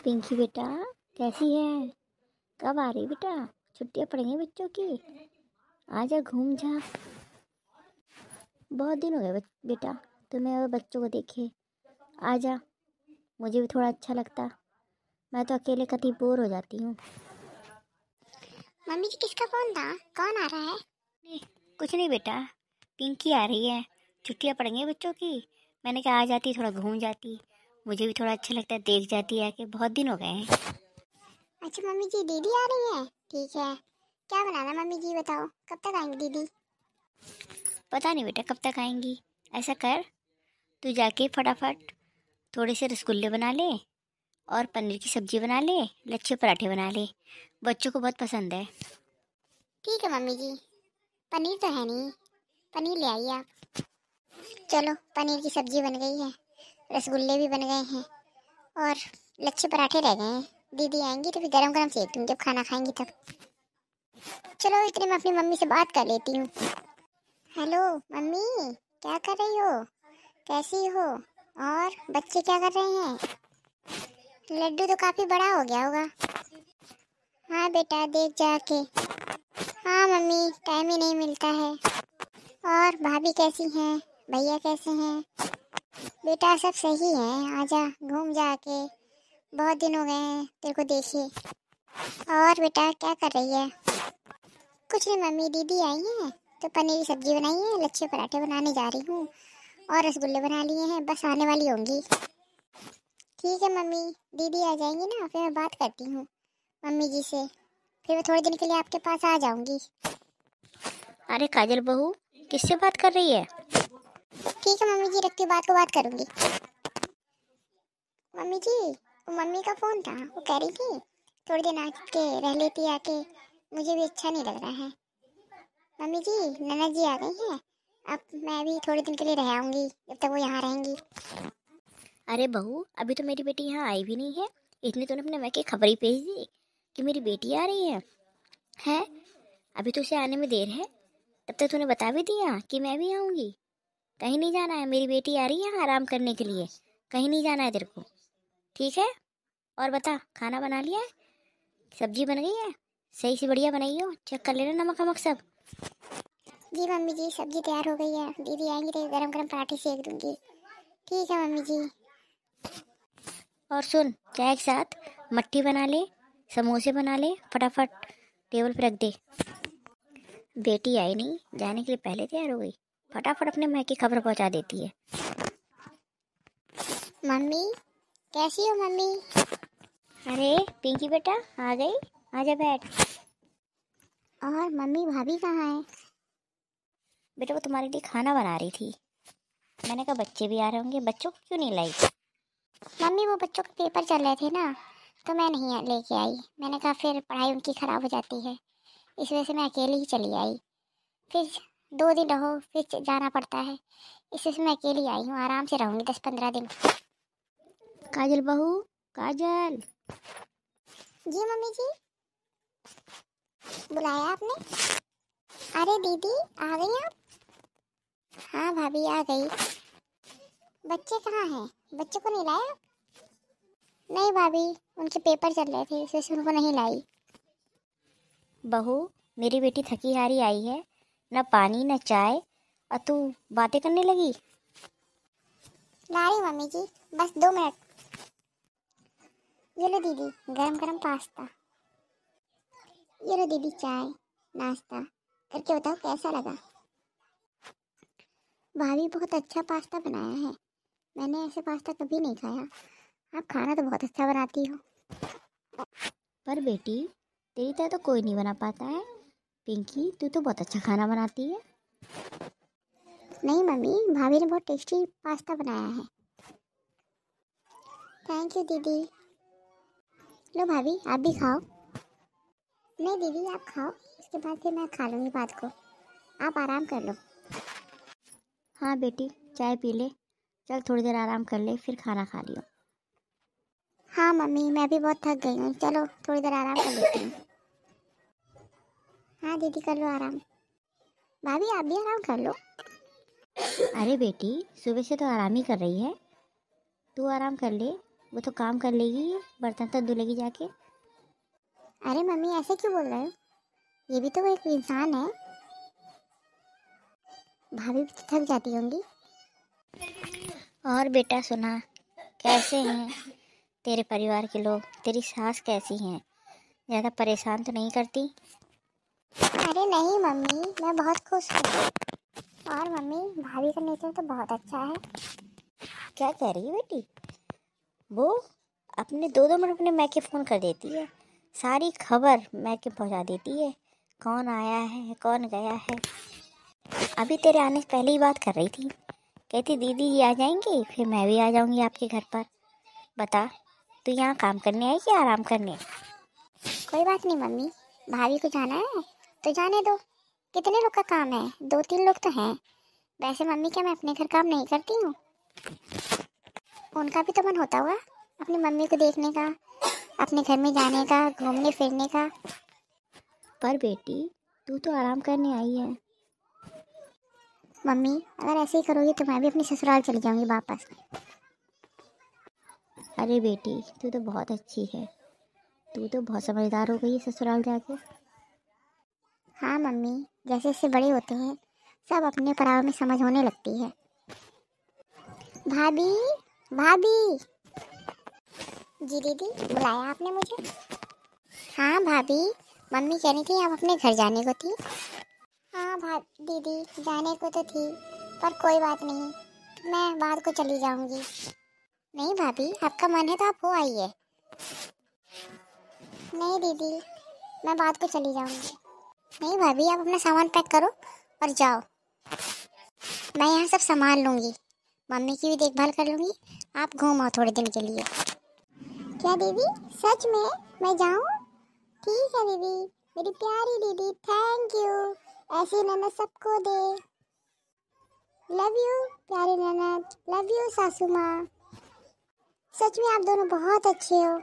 पिंकी बेटा, कैसी है? कब आ रही बेटा? छुट्टियां पड़ेंगी बच्चों की। आजा घूम जा। बहुत दिन हो गए बेटा तुम्हें और बच्चों को देखे। आजा, मुझे भी थोड़ा अच्छा लगता। मैं तो अकेले कभी बोर हो जाती हूँ। मम्मी जी, किसका फोन था? कौन आ रहा है? नहीं, कुछ नहीं बेटा, पिंकी आ रही है। छुट्टियां पड़ेंगी बच्चों की। मैंने कहा आ जाती, थोड़ा घूम जाती। मुझे भी थोड़ा अच्छा लगता है, देख जाती है कि बहुत दिन हो गए हैं। अच्छा मम्मी जी, दीदी आ रही है? ठीक है। क्या बनाना मम्मी जी, बताओ कब तक आएंगी दीदी? पता नहीं बेटा कब तक आएंगी। ऐसा कर, तू जाके फटाफट थोड़े से रसगुल्ले बना ले और पनीर की सब्जी बना ले, लच्छे पराठे बना ले। बच्चों को बहुत पसंद है। ठीक है मम्मी जी। पनीर तो है नहीं, पनीर ले आइए आप। चलो, पनीर की सब्जी बन गई है, रसगुल्ले भी बन गए हैं और लच्छे पराठे रह गए हैं। दीदी आएंगी तो फिर गरम गरम सेक दूंगी जब खाना खाएंगी तब। चलो, इतने में अपनी मम्मी से बात कर लेती हूँ। हेलो मम्मी, क्या कर रही हो? कैसी हो? और बच्चे क्या कर रहे हैं? लड्डू तो काफी बड़ा हो गया होगा। हाँ बेटा, देख जाके। हाँ मम्मी, टाइम ही नहीं मिलता है। और भाभी कैसी हैं? भैया कैसे हैं? बेटा सब सही है, आजा घूम जाके। बहुत दिन हो गए हैं तेरे को देखे। और बेटा क्या कर रही है? कुछ नहीं मम्मी, दीदी आई हैं तो पनीर की सब्जी बनाई है, लच्छे पराठे बनाने जा रही हूँ और रसगुल्ले बना लिए हैं, बस आने वाली होंगी। ठीक है मम्मी, दीदी आ जाएंगी ना फिर मैं बात करती हूँ मम्मी जी से। फिर मैं थोड़े दिन के लिए आपके पास आ जाऊंगी। अरे काजल बहू, किससे बात कर रही है? ठीक है मम्मी जी, रखती हूँ, बात को बात करूंगी। मम्मी जी, वो मम्मी का फोन था, वो कह रही थी थोड़ी दिन आके रह लेती आके, मुझे भी अच्छा नहीं लग रहा है। मम्मी जी, ननद जी आ गई हैं, अब मैं भी थोड़े दिन के लिए रह आऊंगी जब तक वो यहाँ रहेंगी। अरे बहू, अभी तो मेरी बेटी यहाँ आई भी नहीं है। इतनी तूने अपने मैं की खबर ही भेज दी कि मेरी बेटी आ रही है। हैं? अभी तो उसे आने में देर है, तब तक तूने बता भी दिया कि मैं भी आऊँगी। कहीं नहीं जाना है, मेरी बेटी आ रही है यहाँ आराम करने के लिए। कहीं नहीं जाना है तेरे को, ठीक है? और बता, खाना बना लिया है? सब्जी बन गई है? सही से बढ़िया बनाई हो? चेक कर लेना नमक वमक सब। जी मम्मी जी, सब्जी तैयार हो गई है, दीदी आएंगी तो गरम गरम पराठे सेक दूंगी। ठीक है मम्मी जी। और सुन, चाय के साथ मट्ठी बना ले, समोसे बना ले, फटाफट टेबल पे रख दे। बेटी आई नहीं, जाने के लिए पहले तैयार हो गई। फटाफट अपने माँ की खबर पहुंचा देती है। मम्मी, कैसी हो मम्मी? अरे पिंकी बेटा, आ गई? आजा बैठ। और मम्मी भाभी कहाँ है? बेटा वो तुम्हारे लिए खाना बना रही थी। मैंने कहा बच्चे भी आ रहे होंगे, बच्चों को क्यों नहीं लाई? मम्मी वो बच्चों के पेपर चल रहे थे ना, तो मैं नहीं लेके आई। मैंने कहा फिर पढ़ाई उनकी ख़राब हो जाती है, इस वजह से मैं अकेली ही चली आई। फिर 2 दिन रहो फिर जाना पड़ता है, इस वजह से मैं अकेली आई हूँ। आराम से रहूँगी 10-15 दिन। काजल बहू, काजल। जी मम्मी जी, बुलाया आपने? अरे दीदी आ गई आप? हाँ भाभी आ गई। बच्चे कहाँ हैं? बच्चे को नहीं लाया? नहीं भाभी, उनके पेपर चल रहे थे, इस वजह से उनको नहीं लाई। बहू, मेरी बेटी थकी हारी आई है, न पानी न चाय, और तू बातें करने लगी। ला रही मम्मी जी, बस 2 मिनट। ये लो दीदी, गरम गरम पास्ता। ये लो दीदी चाय, नाश्ता करके बताओ कैसा लगा। भाभी बहुत अच्छा पास्ता बनाया है, मैंने ऐसे पास्ता कभी नहीं खाया। आप खाना तो बहुत अच्छा बनाती हो। पर बेटी, तेरी तरह तो कोई नहीं बना पाता है। पिंकी, तू तो बहुत अच्छा खाना बनाती है। नहीं मम्मी, भाभी ने बहुत टेस्टी पास्ता बनाया है। थैंक यू दीदी। लो भाभी, आप भी खाओ। नहीं दीदी आप खाओ, इसके बाद फिर मैं खा लूँगी बात को। आप आराम कर लो। हाँ बेटी, चाय पी ले। चल थोड़ी देर आराम कर ले, फिर खाना खा लियो। हाँ मम्मी, मैं भी बहुत थक गई हूँ, चलो थोड़ी देर आराम कर लेती हूँ। हाँ दीदी कर लो आराम। भाभी आप भी आराम कर लो। अरे बेटी, सुबह से तो आराम ही कर रही है। तू आराम कर ले, वो तो काम कर लेगी, बर्तन तो धुलेगी जाके। अरे मम्मी ऐसे क्यों बोल रहे हो? ये भी तो एक इंसान है। भाभी भी तो थक जाती होंगी। और बेटा सुना, कैसे हैं तेरे परिवार के लोग? तेरी सास कैसी हैं? ज़्यादा परेशान तो नहीं करती? अरे नहीं मम्मी, मैं बहुत खुश हूँ। और मम्मी, भाभी का नेचर तो बहुत अच्छा है। क्या कह रही है बेटी? वो अपने 2-2 मिनट में मैके फ़ोन कर देती है, सारी खबर मैके पहुंचा देती है, कौन आया है कौन गया है। अभी तेरे आने से पहले ही बात कर रही थी, कहती दीदी जी आ जाएंगी, फिर मैं भी आ जाऊंगी आपके घर पर। बता, तू यहाँ काम करने आई कि आराम करने? कोई बात नहीं मम्मी, भाभी को जाना है तो जाने दो। कितने लोग का काम है? 2-3 लोग तो हैं। वैसे मम्मी, क्या मैं अपने घर काम नहीं करती हूँ? उनका भी तो मन होता होगा अपनी मम्मी को देखने का, अपने घर में जाने का, घूमने फिरने का। पर बेटी, तू तो आराम करने आई है। मम्मी, अगर ऐसे ही करोगी तो मैं भी अपने ससुराल चली जाऊंगी वापस। अरे बेटी, तू तो बहुत अच्छी है, तू तो बहुत समझदार हो गई है ससुराल जाके। हाँ मम्मी, जैसे जैसे बड़े होते हैं सब अपने पराव में समझ होने लगती है। भाभी, भाभी। जी दीदी, बुलाया आपने मुझे? हाँ भाभी, मम्मी कह रही थी आप अपने घर जाने को थी। हाँ दीदी, जाने को तो थी, पर कोई बात नहीं, मैं बाद को चली जाऊंगी। नहीं भाभी, आपका मन है तो आप हो आइए। नहीं दीदी, मैं बाद को चली जाऊंगी। नहीं भाभी, आप अपना सामान पैक करो और जाओ। मैं यहाँ सब संभाल लूंगी, मम्मी की भी देखभाल कर लूंगी। आप घूम आओ थोड़े दिन के लिए। क्या दीदी, सच में मैं जाऊँ? ठीक है दीदी, मेरी प्यारी दीदी, थैंक यू। ऐसी ननद सबको दे। लव यू प्यारी ननद, लव यू सासू माँ। सच में आप दोनों बहुत अच्छे हो।